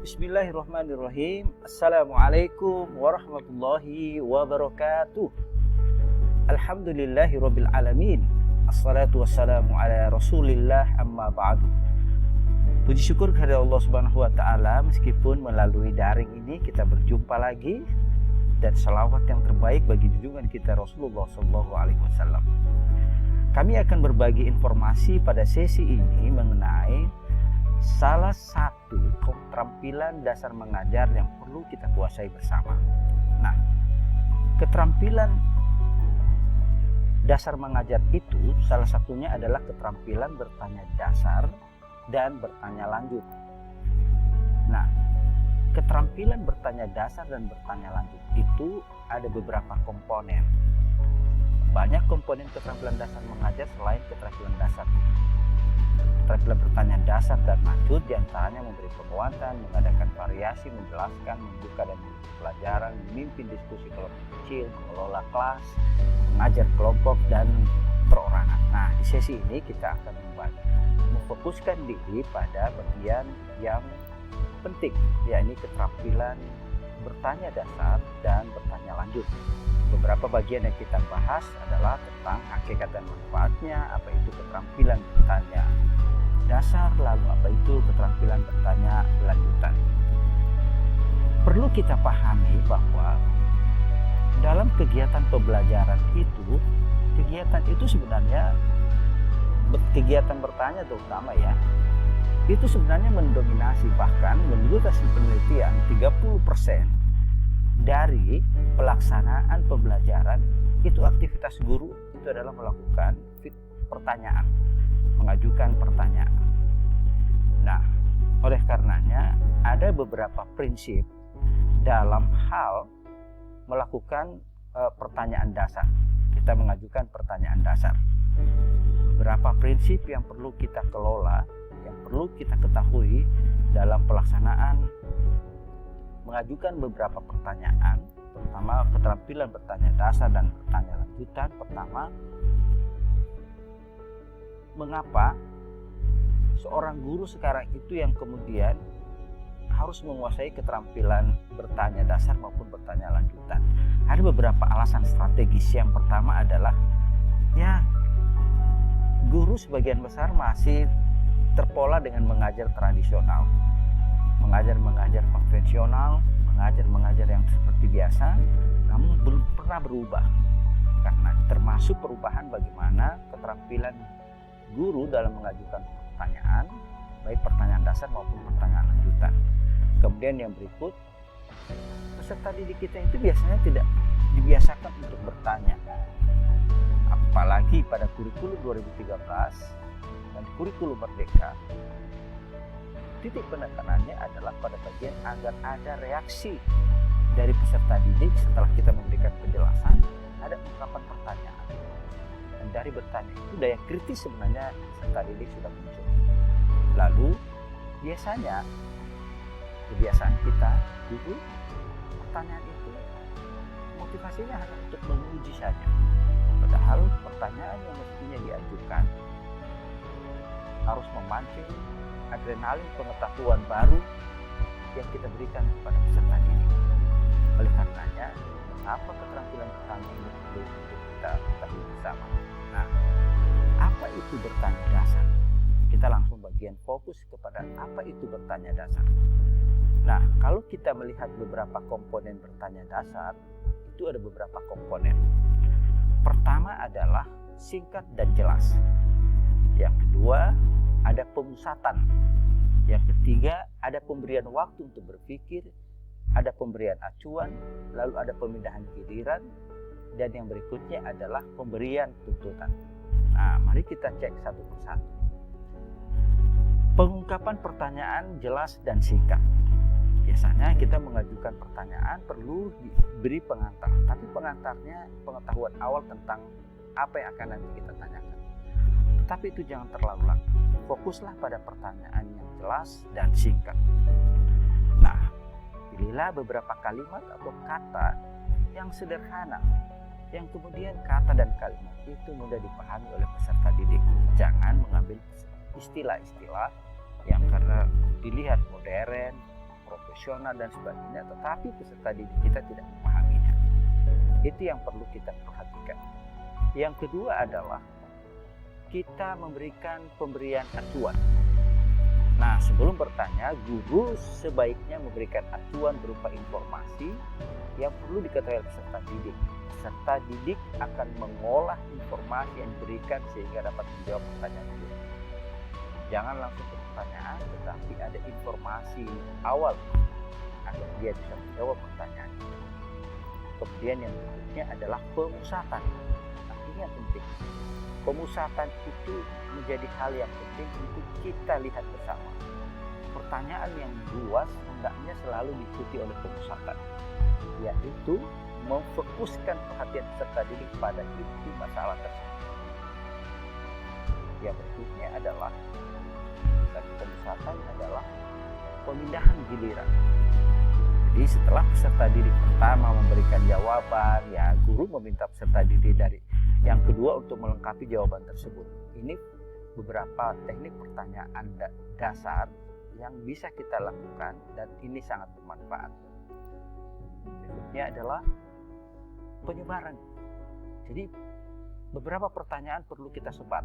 Bismillahirrahmanirrahim. Assalamualaikum warahmatullahi wabarakatuh. Alhamdulillahirabbil alamin. Assalatu wassalamu ala Rasulillah amma ba'du. Puji syukur kepada Allah Subhanahu wa taala, meskipun melalui daring ini kita berjumpa lagi, dan selawat yang terbaik bagi junjungan kita Rasulullah sallallahu alaihi wasallam. Kami akan berbagi informasi pada sesi ini mengenai salah satu keterampilan dasar mengajar yang perlu kita kuasai bersama. Nah, keterampilan dasar mengajar itu salah satunya adalah keterampilan bertanya dasar dan bertanya lanjut. Nah, keterampilan bertanya dasar dan bertanya lanjut itu ada beberapa komponen. Banyak komponen keterampilan dasar mengajar selain keterampilan dasar. Keterampilan bertanya dasar dan lanjut diantaranya memberi penguatan, mengadakan variasi, menjelaskan, membuka dan menutup pelajaran, memimpin diskusi kelompok kecil, mengelola kelas, mengajar kelompok, dan perorangan. Nah, di sesi ini kita akan memfokuskan diri pada bagian yang penting, yakni keterampilan bertanya dasar dan bertanya lanjut. Beberapa bagian yang kita bahas adalah tentang hakikat dan manfaatnya, apa itu keterampilan bertanya dasar, lalu apa itu keterampilan bertanya lanjutan. Perlu kita pahami bahwa dalam kegiatan pembelajaran itu, kegiatan itu sebenarnya, kegiatan bertanya terutama ya, itu sebenarnya mendominasi, bahkan menurut hasil penelitian 30% dari pelaksanaan pembelajaran itu aktivitas guru itu adalah melakukan pertanyaan, mengajukan pertanyaan. Nah, oleh karenanya ada beberapa prinsip dalam hal melakukan pertanyaan dasar. Kita mengajukan pertanyaan dasar. Beberapa prinsip yang perlu kita kelola, yang perlu kita ketahui dalam pelaksanaan mengajukan beberapa pertanyaan, terutama keterampilan bertanya dasar dan bertanya lanjutan. Pertama, mengapa seorang guru sekarang itu yang kemudian harus menguasai keterampilan bertanya dasar maupun bertanya lanjutan? Ada beberapa alasan strategis. Yang pertama adalah guru sebagian besar masih terpola dengan mengajar tradisional, mengajar konvensional, mengajar yang seperti biasa, namun belum pernah berubah. Karena termasuk perubahan bagaimana keterampilan guru dalam mengajukan pertanyaan, baik pertanyaan dasar maupun pertanyaan lanjutan. Kemudian yang berikut, peserta didik kita itu biasanya tidak dibiasakan untuk bertanya. Apalagi pada kurikulum 2013 dan kurikulum Merdeka, titik penekanannya adalah pada bagian agar ada reaksi dari peserta didik setelah kita memberikan penjelasan, ada ungkapan pertanyaan. Dan dari bertanya itu daya kritis sebenarnya peserta didik sudah muncul. Lalu biasanya kebiasaan kita dulu, pertanyaan itu motivasinya hanya untuk menguji saja. Padahal pertanyaan yang mestinya diajukan harus memancing adrenalin pengetahuan baru yang kita berikan kepada peserta didik. Oleh karenanya, apa keterampilan bertanya ini perlu untuk kita ketahui bersama. Nah, apa itu bertanya dasar? Kita langsung bagian fokus kepada apa itu bertanya dasar. Nah, kalau kita melihat beberapa komponen bertanya dasar, itu ada beberapa komponen. Pertama adalah singkat dan jelas. Yang kedua, ada pemusatan. Yang ketiga, ada pemberian waktu untuk berpikir, ada pemberian acuan, lalu ada pemindahan giliran, dan yang berikutnya adalah pemberian tuntutan. Nah, mari kita cek satu persatu. Pengungkapan pertanyaan jelas dan singkat. Biasanya kita mengajukan pertanyaan perlu diberi pengantar, tapi pengantarnya pengetahuan awal tentang apa yang akan nanti kita tanyakan. Tapi itu jangan terlalu lama. Fokuslah pada pertanyaan yang jelas dan singkat. Nah, pilihlah beberapa kalimat atau kata yang sederhana, yang kemudian kata dan kalimat itu mudah dipahami oleh peserta didik. Jangan mengambil istilah-istilah yang karena dilihat modern, emosional dan sebagainya, tetapi peserta didik kita tidak memahaminya. Itu yang perlu kita perhatikan. Yang kedua adalah kita memberikan pemberian acuan. Nah, sebelum bertanya, guru sebaiknya memberikan acuan berupa informasi yang perlu diketahui oleh peserta didik. Peserta didik akan mengolah informasi yang diberikan sehingga dapat menjawab pertanyaan itu. Jangan langsung ke pertanyaan, tetapi ada informasi awal agar dia bisa menjawab pertanyaan itu. Kemudian yang berikutnya adalah pemusatan. Nah, ini yang penting. Pemusatan itu menjadi hal yang penting untuk kita lihat bersama. Pertanyaan yang luas hendaknya selalu diikuti oleh pemusatan, yaitu memfokuskan perhatian peserta didik pada inti masalah tersebut. Yang berikutnya adalah pemusatan adalah pemindahan giliran. Jadi setelah peserta didik pertama memberikan jawaban, ya guru meminta peserta didik dari yang kedua untuk melengkapi jawaban tersebut. Ini beberapa teknik pertanyaan dasar yang bisa kita lakukan dan ini sangat bermanfaat. Berikutnya adalah penyebaran. Jadi beberapa pertanyaan perlu kita sebar.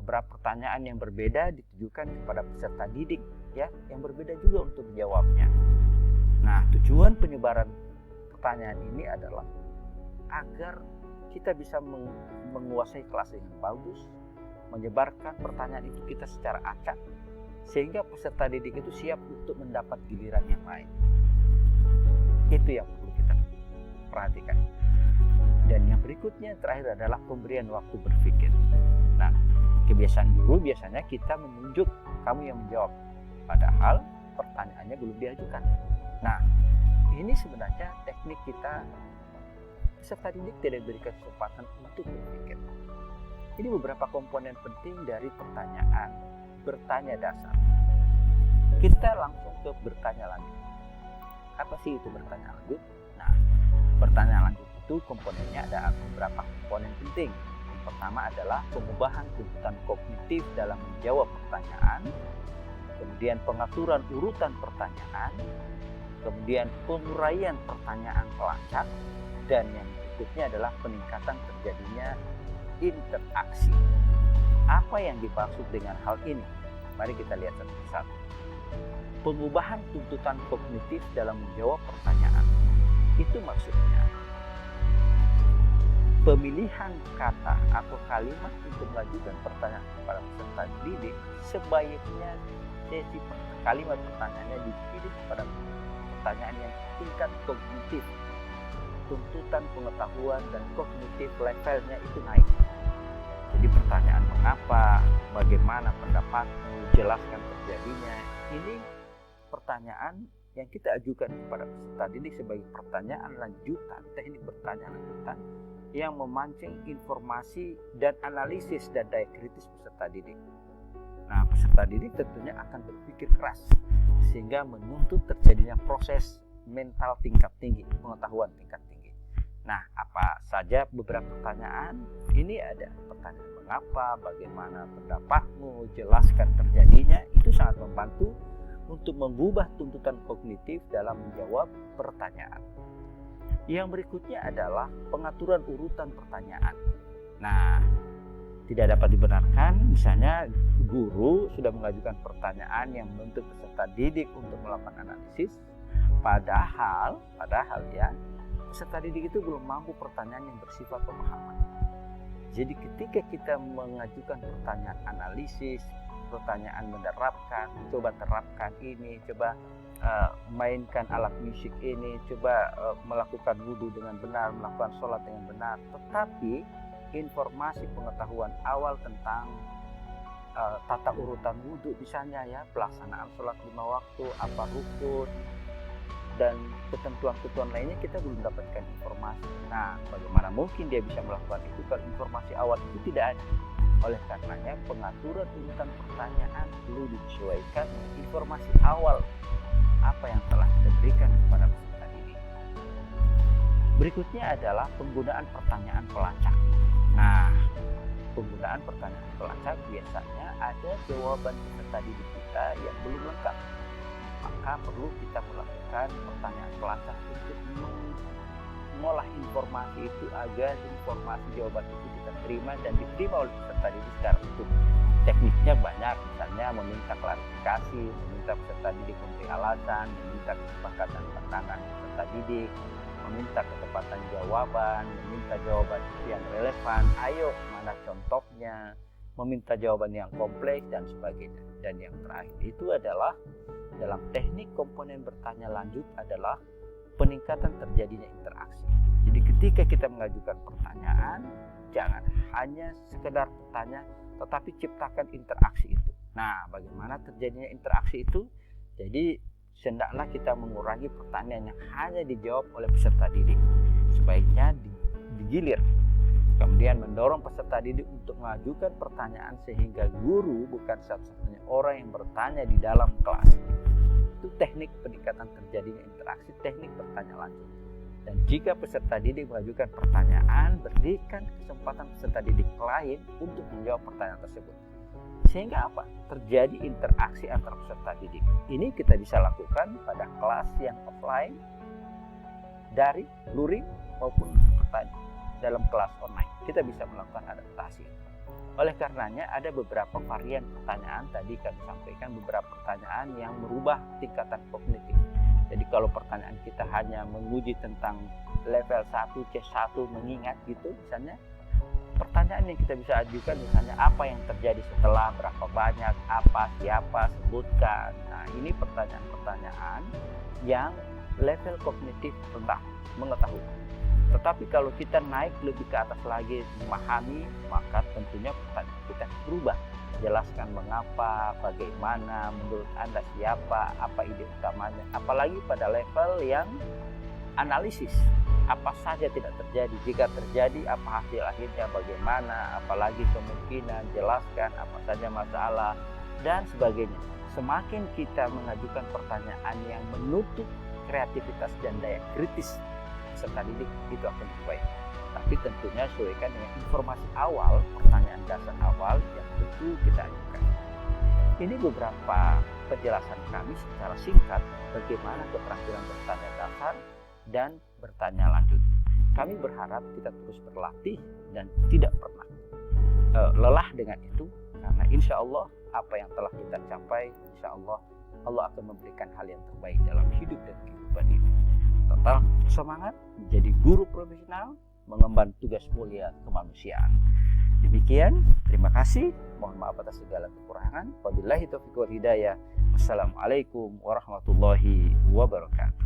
Beberapa pertanyaan yang berbeda ditujukan kepada peserta didik, ya, yang berbeda juga untuk menjawabnya. Nah, tujuan penyebaran pertanyaan ini adalah agar kita bisa menguasai kelas dengan bagus, menyebarkan pertanyaan itu kita secara acak, sehingga peserta didik itu siap untuk mendapat giliran yang lain. Itu yang perlu kita perhatikan. Dan yang berikutnya terakhir adalah pemberian waktu berpikir. Nah, kebiasaan guru biasanya kita menunjuk kamu yang menjawab, padahal pertanyaannya belum diajukan. Nah, ini sebenarnya teknik kita peserta didik tidak diberikan kesempatan untuk berpikir. Ini beberapa komponen penting dari pertanyaan bertanya dasar. Kita langsung ke bertanya lanjut. Apa sih itu bertanya lanjut? Nah, bertanya lanjut itu komponennya ada beberapa komponen penting. Yang pertama adalah pengubahan tuntutan kognitif dalam menjawab pertanyaan, kemudian pengaturan urutan pertanyaan, kemudian penguraian pertanyaan pelacak, dan yang berikutnya adalah peningkatan terjadinya interaksi. Apa yang dimaksud dengan hal ini? Mari kita lihat satu persatu. Pengubahan tuntutan kognitif dalam menjawab pertanyaan. Itu maksudnya pemilihan kata atau kalimat untuk mengajukan pertanyaan kepada peserta didik sebaiknya sesi kalimat pertanyaannya dipilih pada pertanyaan yang tingkat kognitif. Tuntutan pengetahuan dan kognitif levelnya itu naik. Jadi pertanyaan mengapa, bagaimana pendapatmu, jelaskan terjadinya. Ini pertanyaan yang kita ajukan kepada peserta didik sebagai pertanyaan lanjutan, teknik pertanyaan lanjutan yang memancing informasi dan analisis dan daya kritis peserta didik. Nah, peserta didik tentunya akan berpikir keras sehingga menuntut terjadinya proses mental tingkat tinggi, pengetahuan tingkat tinggi. Nah, apa saja beberapa pertanyaan? Ini ada pertanyaan mengapa, bagaimana pendapatmu, jelaskan terjadinya. Itu sangat membantu untuk mengubah tuntutan kognitif dalam menjawab pertanyaan. Yang berikutnya adalah pengaturan urutan pertanyaan. Nah, tidak dapat dibenarkan misalnya guru sudah mengajukan pertanyaan yang menuntut peserta didik untuk melakukan analisis, padahal ya peserta didik itu belum mampu pertanyaan yang bersifat pemahaman. Jadi ketika kita mengajukan pertanyaan analisis, pertanyaan menerapkan, coba terapkan ini, coba mainkan alat musik ini, coba melakukan wudhu dengan benar, melakukan sholat dengan benar, tetapi informasi pengetahuan awal tentang tata urutan wudhu misalnya, ya, pelaksanaan sholat 5 waktu, apa rukun, dan ketentuan-ketentuan lainnya kita belum dapatkan informasi. Nah, bagaimana mungkin dia bisa melakukan itu kalau informasi awal itu tidak ada? Oleh karenanya pengaturan urutan pertanyaan perlu disesuaikan dengan informasi awal apa yang telah kita berikan kepada peserta didik. Berikutnya adalah penggunaan pertanyaan pelacak. Nah, penggunaan pertanyaan pelacak biasanya ada jawaban peserta didik kita yang belum lengkap. maka perlu kita melakukan pertanyaan pelacak untuk mengolah informasi itu agar informasi jawaban itu kita terima dan diterima oleh peserta didik secara utuh. Tekniknya banyak, misalnya meminta klarifikasi, meminta peserta didik memberi alasan, meminta kesepakatan pandangan peserta didik, meminta ketepatan jawaban, meminta jawaban yang relevan, ayo mana contohnya, meminta jawaban yang kompleks dan sebagainya. Dan yang terakhir itu adalah dalam teknik komponen bertanya lanjut adalah peningkatan terjadinya interaksi. Jadi ketika kita mengajukan pertanyaan, jangan hanya sekedar bertanya, tetapi ciptakan interaksi itu. Nah, bagaimana terjadinya interaksi itu? Jadi hendaklah kita mengurangi pertanyaan yang hanya dijawab oleh peserta didik. Sebaiknya digilir. Kemudian mendorong peserta didik untuk mengajukan pertanyaan sehingga guru bukan satu-satunya orang yang bertanya di dalam kelas. Itu teknik peningkatan terjadinya interaksi, teknik bertanya lanjut. Dan jika peserta didik mengajukan pertanyaan, berikan kesempatan peserta didik lain untuk menjawab pertanyaan tersebut. Sehingga apa? Terjadi interaksi antara peserta didik. Ini kita bisa lakukan pada kelas yang offline, daring, luring, maupun dalam kelas online. Kita bisa melakukan adaptasi. Oleh karenanya ada beberapa varian pertanyaan, tadi kami sampaikan beberapa pertanyaan yang merubah tingkatan kognitif. Jadi kalau pertanyaan kita hanya menguji tentang level 1, C1 mengingat gitu misalnya, pertanyaan yang kita bisa ajukan misalnya apa yang terjadi setelah, berapa banyak, apa, siapa, sebutkan. Nah, ini pertanyaan-pertanyaan yang level kognitif rendah, mengetahui. Tetapi kalau kita naik lebih ke atas lagi memahami, maka tentunya pertanyaan kita berubah. Jelaskan mengapa, bagaimana, menurut Anda siapa, apa ide utamanya. Apalagi pada level yang analisis, apa saja tidak terjadi, jika terjadi apa hasil akhirnya, bagaimana, apalagi kemungkinan, jelaskan apa saja masalah, dan sebagainya. Semakin kita mengajukan pertanyaan yang menutup kreativitas dan daya kritis peserta didik, itu akan lebih baik. Tapi tentunya sesuaikan dengan informasi awal, pertanyaan dasar awal yang tentu kita ajukan. Ini beberapa penjelasan kami secara singkat bagaimana keterampilan bertanya dasar dan bertanya lanjut. Kami berharap kita terus berlatih dan tidak pernah lelah dengan itu, karena insya Allah apa yang telah kita capai, insya Allah Allah akan memberikan hal yang terbaik dalam hidup dan kehidupan ini. Total semangat menjadi guru profesional, mengemban tugas mulia kemanusiaan. Demikian, terima kasih. Mohon maaf atas segala kekurangan. Wabillahi taufiq wal hidayah. Wassalamualaikum warahmatullahi wabarakatuh.